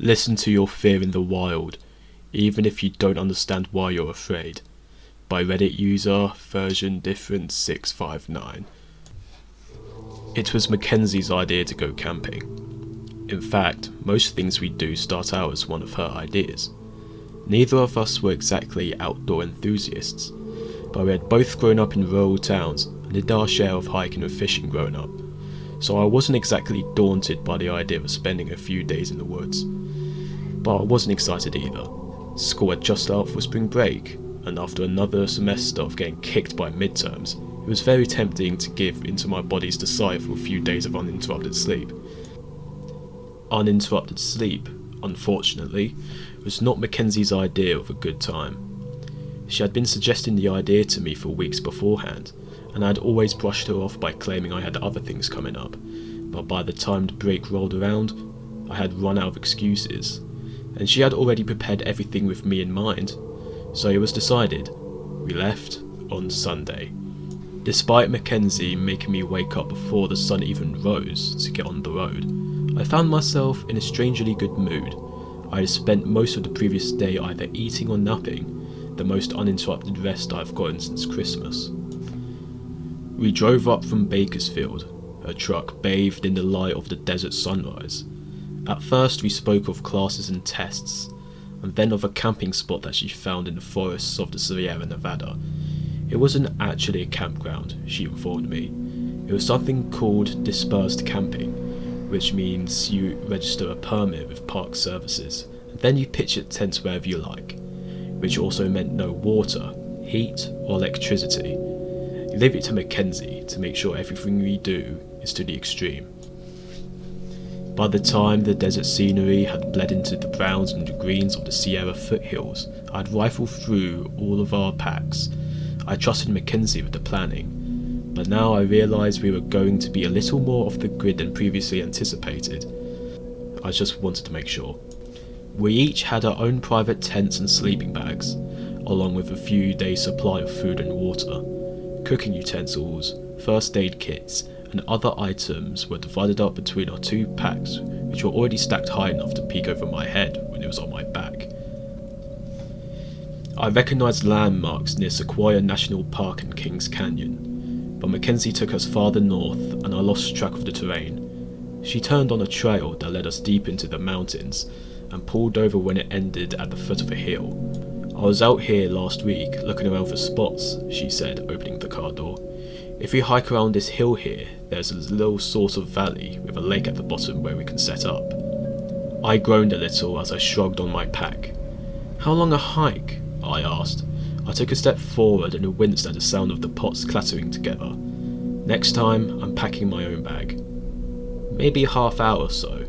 Listen to your fear in the wild, even if you don't understand why you're afraid. By Reddit user version different 659. It was Mackenzie's idea to go camping. In fact, most things we do start out as one of her ideas. Neither of us were exactly outdoor enthusiasts, but we had both grown up in rural towns and did our share of hiking and fishing growing up, so I wasn't exactly daunted by the idea of spending a few days in the woods. But I wasn't excited either. School had just started for spring break, and after another semester of getting kicked by midterms, it was very tempting to give into my body's desire for a few days of uninterrupted sleep. Uninterrupted sleep, unfortunately, was not Mackenzie's idea of a good time. She had been suggesting the idea to me for weeks beforehand, and I had always brushed her off by claiming I had other things coming up, but by the time the break rolled around, I had run out of excuses, and she had already prepared everything with me in mind, so it was decided. We left on Sunday. Despite Mackenzie making me wake up before the sun even rose to get on the road, I found myself in a strangely good mood. I had spent most of the previous day either eating or napping, the most uninterrupted rest I have gotten since Christmas. We drove up from Bakersfield, her truck bathed in the light of the desert sunrise. At first we spoke of classes and tests, and then of a camping spot that she found in the forests of the Sierra Nevada. It wasn't actually a campground, she informed me. It was something called dispersed camping, which means you register a permit with park services, and then you pitch your tent wherever you like, which also meant no water, heat, or electricity. You leave it to Mackenzie to make sure everything we do is to the extreme. By the time the desert scenery had bled into the browns and the greens of the Sierra foothills, I had rifled through all of our packs. I trusted Mackenzie with the planning, but now I realised we were going to be a little more off the grid than previously anticipated. I just wanted to make sure. We each had our own private tents and sleeping bags, along with a few days' supply of food and water. Cooking utensils, first aid kits, and other items were divided up between our two packs, which were already stacked high enough to peek over my head when it was on my back. I recognised landmarks near Sequoia National Park and Kings Canyon, but Mackenzie took us farther north and I lost track of the terrain. She turned on a trail that led us deep into the mountains and pulled over when it ended at the foot of a hill. I was out here last week looking around for spots, she said, opening the car door. If we hike around this hill here, there's a little sort of valley with a lake at the bottom where we can set up. I groaned a little as I shrugged on my pack. How long a hike? I asked. I took a step forward and winced at the sound of the pots clattering together. Next time, I'm packing my own bag. Maybe a half hour or so.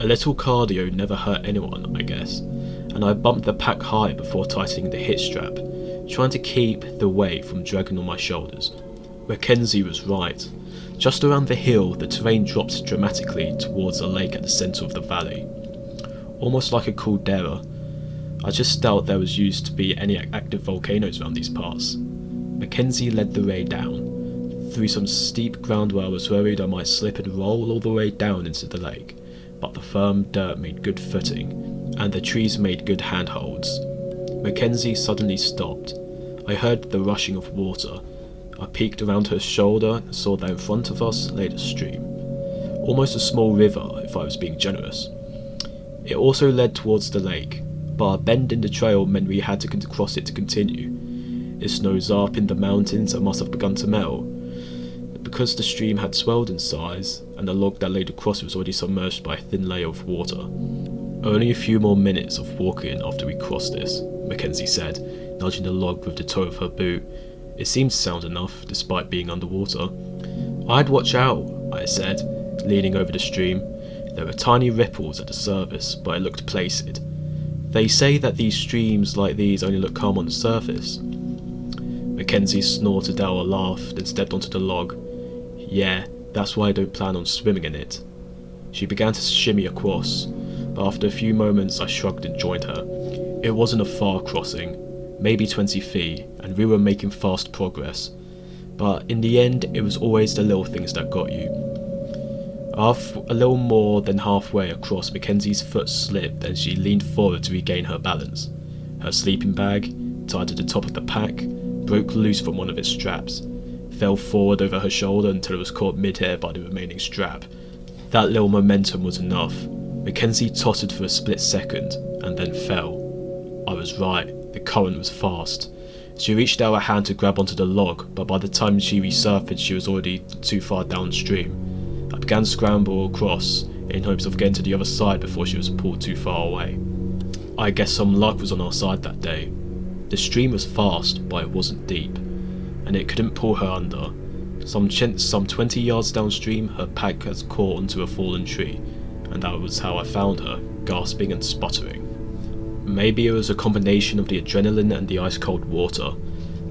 A little cardio never hurt anyone, I guess, and I bumped the pack high before tightening the hitch strap, trying to keep the weight from dragging on my shoulders. Mackenzie was right. Just around the hill, the terrain dropped dramatically towards a lake at the centre of the valley, almost like a caldera. I just doubt there was used to be any active volcanoes around these parts. Mackenzie led the way down, through some steep ground where I was worried I might slip and roll all the way down into the lake, but the firm dirt made good footing, and the trees made good handholds. Mackenzie suddenly stopped. I heard the rushing of water. I peeked around her shoulder and saw that in front of us lay the stream. Almost a small river, if I was being generous. It also led towards the lake, but a bend in the trail meant we had to cross it to continue. It snows up in the mountains and must have begun to melt. Because the stream had swelled in size, and the log that laid across was already submerged by a thin layer of water. Only a few more minutes of walking after we crossed this, Mackenzie said, nudging the log with the toe of her boot. It seemed sound enough, despite being underwater. I'd watch out, I said, leaning over the stream. There were tiny ripples at the surface, but it looked placid. They say that these streams like these only look calm on the surface. Mackenzie snorted out a laugh, then stepped onto the log. Yeah, that's why I don't plan on swimming in it. She began to shimmy across, but after a few moments I shrugged and joined her. It wasn't a far crossing, maybe 20 feet, and we were making fast progress. But in the end, it was always the little things that got you. A little more than halfway across, Mackenzie's foot slipped and she leaned forward to regain her balance. Her sleeping bag, tied to the top of the pack, broke loose from one of its straps, fell forward over her shoulder until it was caught mid-air by the remaining strap. That little momentum was enough. Mackenzie tottered for a split second, and then fell. I was right, the current was fast. She reached out her hand to grab onto the log, but by the time she resurfaced she was already too far downstream. I began to scramble across, in hopes of getting to the other side before she was pulled too far away. I guess some luck was on our side that day. The stream was fast, but it wasn't deep, and it couldn't pull her under. Some 20 yards downstream, her pack had caught onto a fallen tree, and that was how I found her, gasping and sputtering. Maybe it was a combination of the adrenaline and the ice-cold water.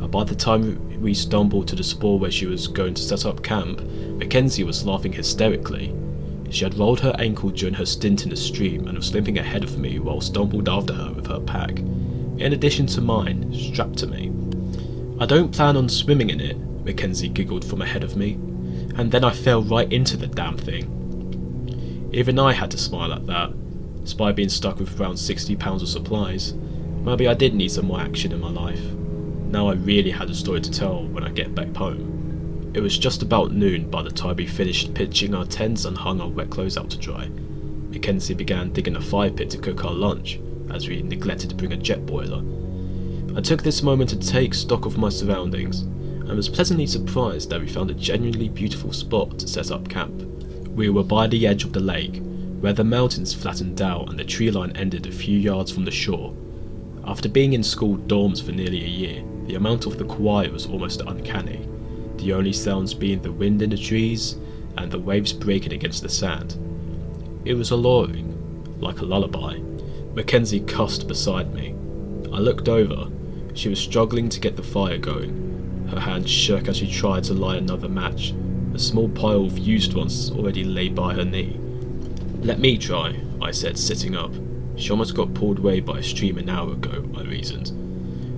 By the time we stumbled to the spot where she was going to set up camp, Mackenzie was laughing hysterically. She had rolled her ankle during her stint in the stream and was limping ahead of me while stumbled after her with her pack, in addition to mine, strapped to me. "I don't plan on swimming in it," Mackenzie giggled from ahead of me, and then I fell right into the damn thing. Even I had to smile at that, despite being stuck with around 60 pounds of supplies. Maybe I did need some more action in my life. Now I really had a story to tell when I get back home. It was just about noon by the time we finished pitching our tents and hung our wet clothes out to dry. Mackenzie began digging a fire pit to cook our lunch, as we neglected to bring a jet boiler. I took this moment to take stock of my surroundings, and was pleasantly surprised that we found a genuinely beautiful spot to set up camp. We were by the edge of the lake, where the mountains flattened out and the tree line ended a few yards from the shore. After being in school dorms for nearly a year, the amount of the quiet was almost uncanny, the only sounds being the wind in the trees and the waves breaking against the sand. It was alluring, like a lullaby. Mackenzie cussed beside me. I looked over. She was struggling to get the fire going. Her hand shook as she tried to light another match. A small pile of used ones already lay by her knee. "Let me try," I said, sitting up. "She almost got pulled away by a stream an hour ago," I reasoned.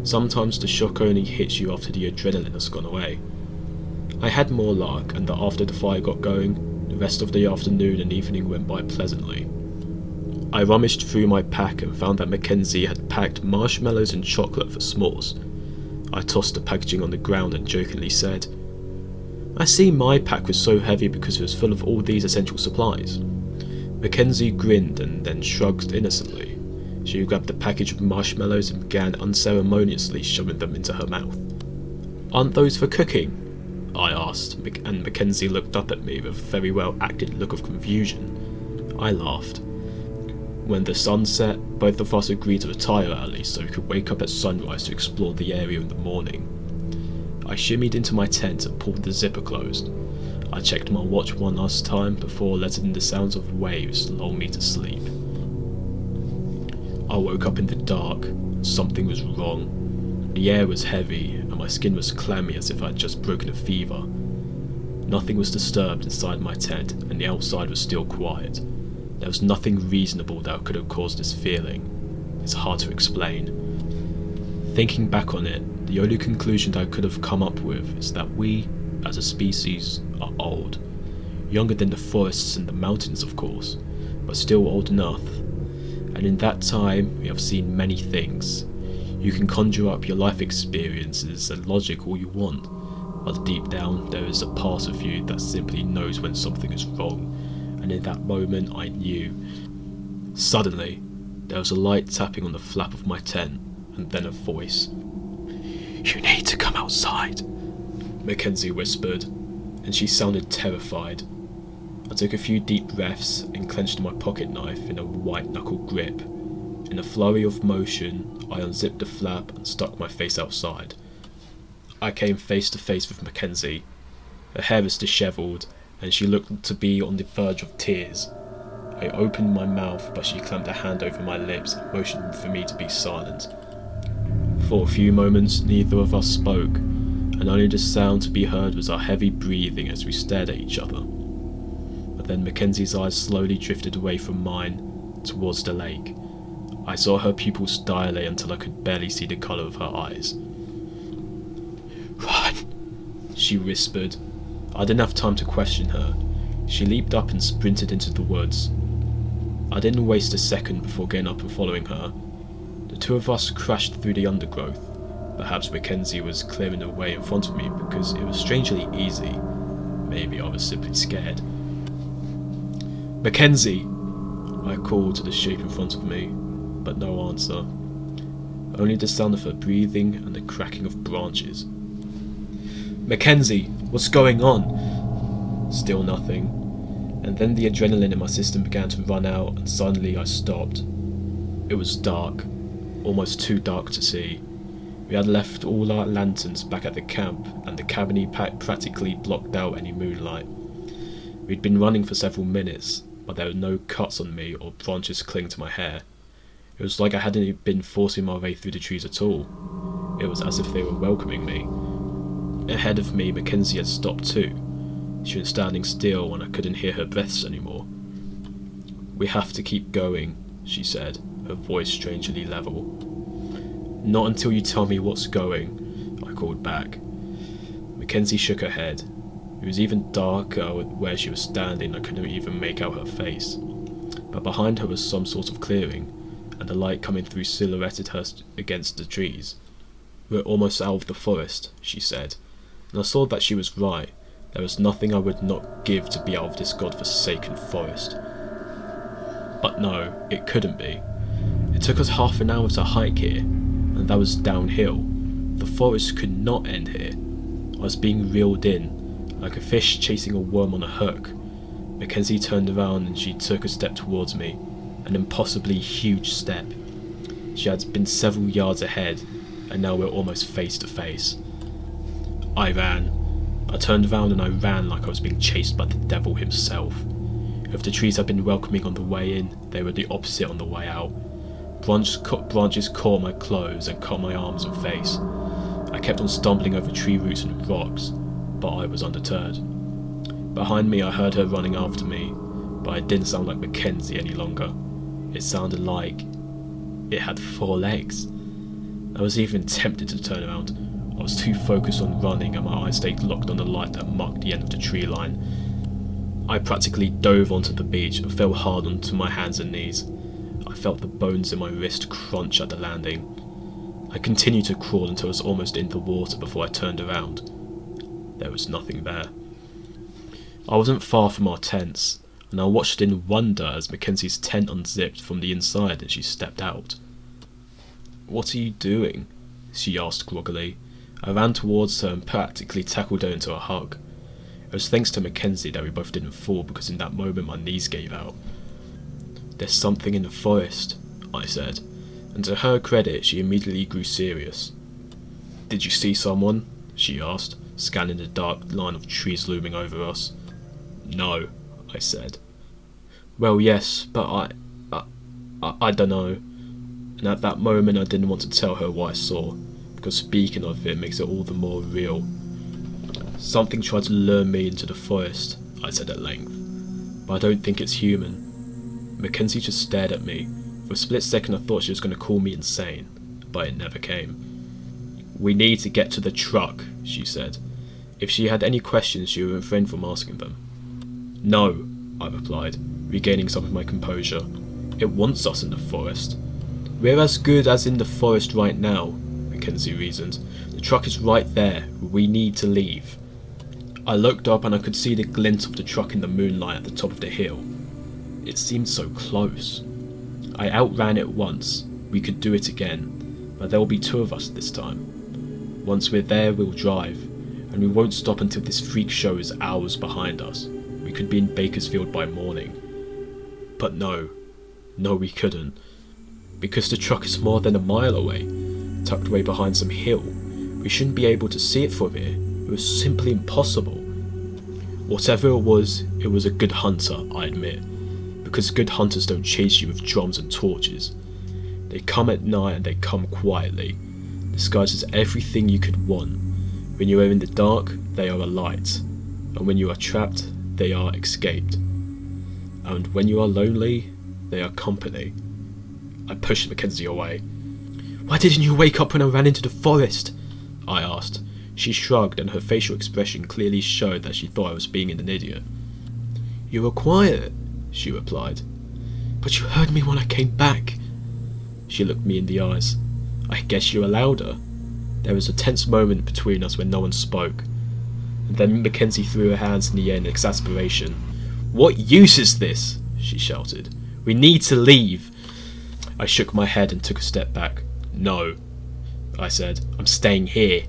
"Sometimes the shock only hits you after the adrenaline has gone away." I had more luck, and after the fire got going, the rest of the afternoon and evening went by pleasantly. I rummaged through my pack and found that Mackenzie had packed marshmallows and chocolate for s'mores. I tossed the packaging on the ground and jokingly said, "I see my pack was so heavy because it was full of all these essential supplies." Mackenzie grinned and then shrugged innocently. She grabbed the package of marshmallows and began unceremoniously shoving them into her mouth. "Aren't those for cooking?" I asked, and Mackenzie looked up at me with a very well acted look of confusion. I laughed. When the sun set, both of us agreed to retire early so we could wake up at sunrise to explore the area in the morning. I shimmied into my tent and pulled the zipper closed. I checked my watch one last time before letting the sounds of waves lull me to sleep. I woke up in the dark. Something was wrong. The air was heavy and my skin was clammy as if I had just broken a fever. Nothing was disturbed inside my tent and the outside was still quiet. There was nothing reasonable that could have caused this feeling. It's hard to explain. Thinking back on it, the only conclusion that I could have come up with is that we, as a species, are old. Younger than the forests and the mountains, of course, but still old enough. And in that time, we have seen many things. You can conjure up your life experiences and logic all you want, but deep down there is a part of you that simply knows when something is wrong, and in that moment I knew. Suddenly, there was a light tapping on the flap of my tent, and then a voice. "You need to come outside," Mackenzie whispered, and she sounded terrified. I took a few deep breaths and clenched my pocket knife in a white-knuckle grip. In a flurry of motion, I unzipped the flap and stuck my face outside. I came face to face with Mackenzie. Her hair was dishevelled, and she looked to be on the verge of tears. I opened my mouth, but she clamped a hand over my lips and motioned for me to be silent. For a few moments, neither of us spoke, and only the sound to be heard was our heavy breathing as we stared at each other. But then Mackenzie's eyes slowly drifted away from mine, towards the lake. I saw her pupils dilate until I could barely see the colour of her eyes. "Run," she whispered. I didn't have time to question her. She leaped up and sprinted into the woods. I didn't waste a second before getting up and following her. The two of us crashed through the undergrowth. Perhaps Mackenzie was clearing the way in front of me because it was strangely easy. Maybe I was simply scared. "Mackenzie!" I called to the shape in front of me, but no answer. Only the sound of her breathing and the cracking of branches. "Mackenzie, what's going on?" Still nothing. And then the adrenaline in my system began to run out, and suddenly I stopped. It was dark, almost too dark to see. We had left all our lanterns back at the camp, and the cabin practically blocked out any moonlight. We'd been running for several minutes, but there were no cuts on me or branches clinging to my hair. It was like I hadn't been forcing my way through the trees at all. It was as if they were welcoming me. Ahead of me, Mackenzie had stopped too. She was standing still and I couldn't hear her breaths anymore. "We have to keep going," she said, her voice strangely level. "Not until you tell me what's going," I called back. Mackenzie shook her head. It was even darker where she was standing. I couldn't even make out her face. But behind her was some sort of clearing, and the light coming through silhouetted her against the trees. "We're almost out of the forest," she said, and I saw that she was right. There was nothing I would not give to be out of this godforsaken forest. But no, it couldn't be. It took us half an hour to hike here, and that was downhill. The forest could not end here. I was being reeled in, like a fish chasing a worm on a hook. Mackenzie turned around and she took a step towards me, an impossibly huge step. She had been several yards ahead, and now we're almost face to face. I ran. I turned around and I ran like I was being chased by the devil himself. If the trees had been welcoming on the way in, they were the opposite on the way out. Branches caught my clothes and cut my arms and face. I kept on stumbling over tree roots and rocks, but I was undeterred. Behind me I heard her running after me, but it didn't sound like Mackenzie any longer. It sounded like it had 4 legs. I was even tempted to turn around. I was too focused on running and my eyes stayed locked on the light that marked the end of the tree line. I practically dove onto the beach and fell hard onto my hands and knees. I felt the bones in my wrist crunch at the landing. I continued to crawl until I was almost in the water before I turned around. There was nothing there. I wasn't far from our tents, and I watched in wonder as Mackenzie's tent unzipped from the inside and she stepped out. "What are you doing?" she asked groggily. I ran towards her and practically tackled her into a hug. It was thanks to Mackenzie that we both didn't fall, because in that moment my knees gave out. "There's something in the forest," I said, and to her credit she immediately grew serious. "Did you see someone?" she asked, scanning the dark line of trees looming over us. "No," I said. "Well, yes, but I don't know." And at that moment I didn't want to tell her what I saw, because speaking of it makes it all the more real. "Something tried to lure me into the forest," I said at length, "but I don't think it's human." Mackenzie just stared at me. For a split second I thought she was going to call me insane, but it never came. "We need to get to the truck," she said. If she had any questions she would refrain from asking them. "No," I replied, regaining some of my composure. "It wants us in the forest." "We're as good as in the forest right now," Mackenzie reasoned. "The truck is right there. We need to leave." I looked up and I could see the glint of the truck in the moonlight at the top of the hill. It seemed so close. I outran it once. We could do it again, but there will be 2 of us this time. Once we're there, we'll drive, and we won't stop until this freak show is hours behind us. We could be in Bakersfield by morning. But no, we couldn't, because the truck is more than a mile away, tucked away behind some hill. We shouldn't be able to see it from here. It was simply impossible. Whatever it was a good hunter, I admit, because good hunters don't chase you with drums and torches. They come at night and they come quietly, disguised as everything you could want. When you are in the dark, they are a light, and when you are trapped, they are escaped. And when you are lonely, they are company. I pushed Mackenzie away. "Why didn't you wake up when I ran into the forest?" I asked. She shrugged, and her facial expression clearly showed that she thought I was being an idiot. You were quiet, she replied. But you heard me when I came back. She looked me in the eyes. I guess you allowed her. There was a tense moment between us when no one spoke. And then Mackenzie threw her hands in the air in exasperation. What use is this? She shouted. We need to leave. I shook my head and took a step back. No, I said. I'm staying here.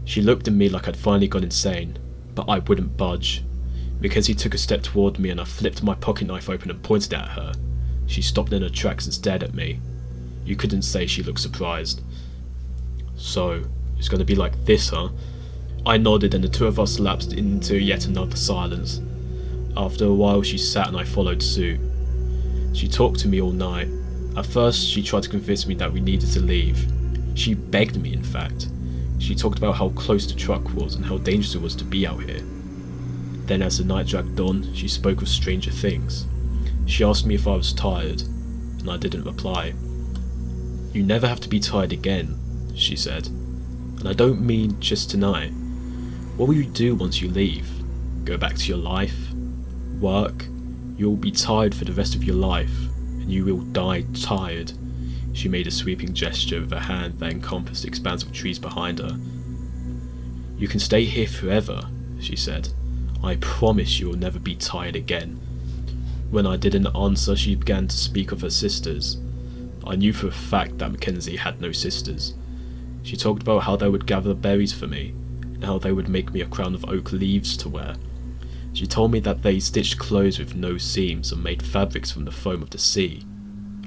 She looked at me like I'd finally gone insane, but I wouldn't budge. Mackenzie took a step toward me and I flipped my pocket knife open and pointed at her. She stopped in her tracks and stared at me. You couldn't say she looked surprised. So, it's going to be like this, huh? I nodded and the two of us lapsed into yet another silence. After a while she sat and I followed suit. She talked to me all night. At first she tried to convince me that we needed to leave. She begged me, in fact. She talked about how close the truck was and how dangerous it was to be out here. Then as the night dragged on, she spoke of stranger things. She asked me if I was tired, and I didn't reply. You never have to be tired again, she said. And I don't mean just tonight. What will you do once you leave? Go back to your life? Work? You will be tired for the rest of your life, and you will die tired. She made a sweeping gesture with her hand that encompassed the expanse of trees behind her. You can stay here forever, she said. I promise you will never be tired again. When I didn't answer, she began to speak of her sisters. I knew for a fact that Mackenzie had no sisters. She talked about how they would gather berries for me, and how they would make me a crown of oak leaves to wear. She told me that they stitched clothes with no seams and made fabrics from the foam of the sea.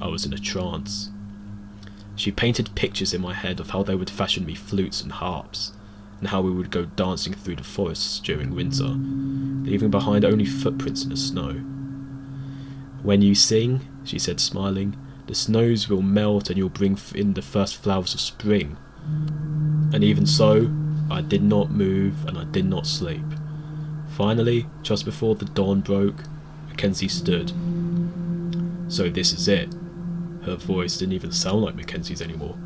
I was in a trance. She painted pictures in my head of how they would fashion me flutes and harps, and how we would go dancing through the forests during winter, leaving behind only footprints in the snow. When you sing, she said smiling, the snows will melt and you'll bring in the first flowers of spring. And even so, I did not move and I did not sleep. Finally, just before the dawn broke, Mackenzie stood. So this is it. Her voice didn't even sound like Mackenzie's anymore.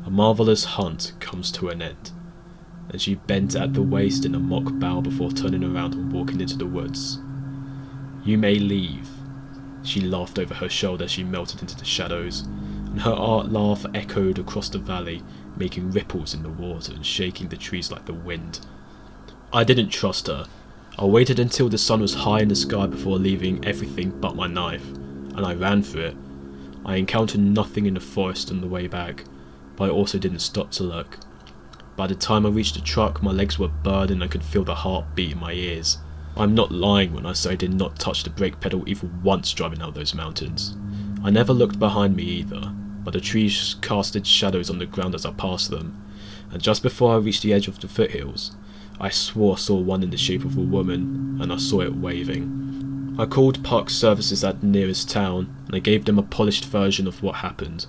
A marvellous hunt comes to an end. And she bent at the waist in a mock bow before turning around and walking into the woods. You may leave. She laughed over her shoulder as she melted into the shadows, and her art laugh echoed across the valley, making ripples in the water and shaking the trees like the wind. I didn't trust her. I waited until the sun was high in the sky before leaving everything but my knife, and I ran for it. I encountered nothing in the forest on the way back, but I also didn't stop to look. By the time I reached the truck, my legs were burned and I could feel the heartbeat in my ears. I'm not lying when I say I did not touch the brake pedal even once driving out those mountains. I never looked behind me either, but the trees casted shadows on the ground as I passed them, and just before I reached the edge of the foothills, I swore I saw one in the shape of a woman, and I saw it waving. I called park services at the nearest town, and I gave them a polished version of what happened.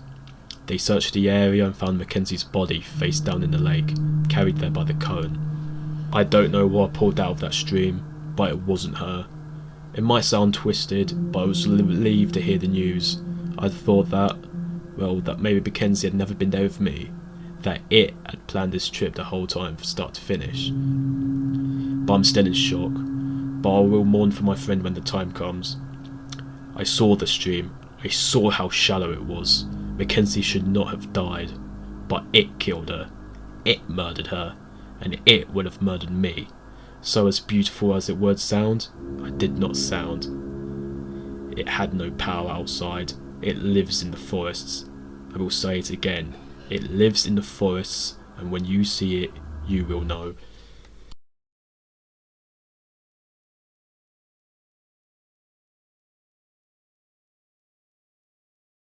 They searched the area and found Mackenzie's body face down in the lake, carried there by the current. I don't know what I pulled out of that stream, but it wasn't her. It might sound twisted, but I was relieved to hear the news. I thought that maybe Mackenzie had never been there with me, that it had planned this trip the whole time from start to finish. But I'm still in shock, but I will mourn for my friend when the time comes. I saw the stream, I saw how shallow it was. Mackenzie should not have died, but it killed her, it murdered her, and it would have murdered me. So as beautiful as it would sound, I did not sound. It had no power outside, it lives in the forests. I will say it again, it lives in the forests, and when you see it, you will know.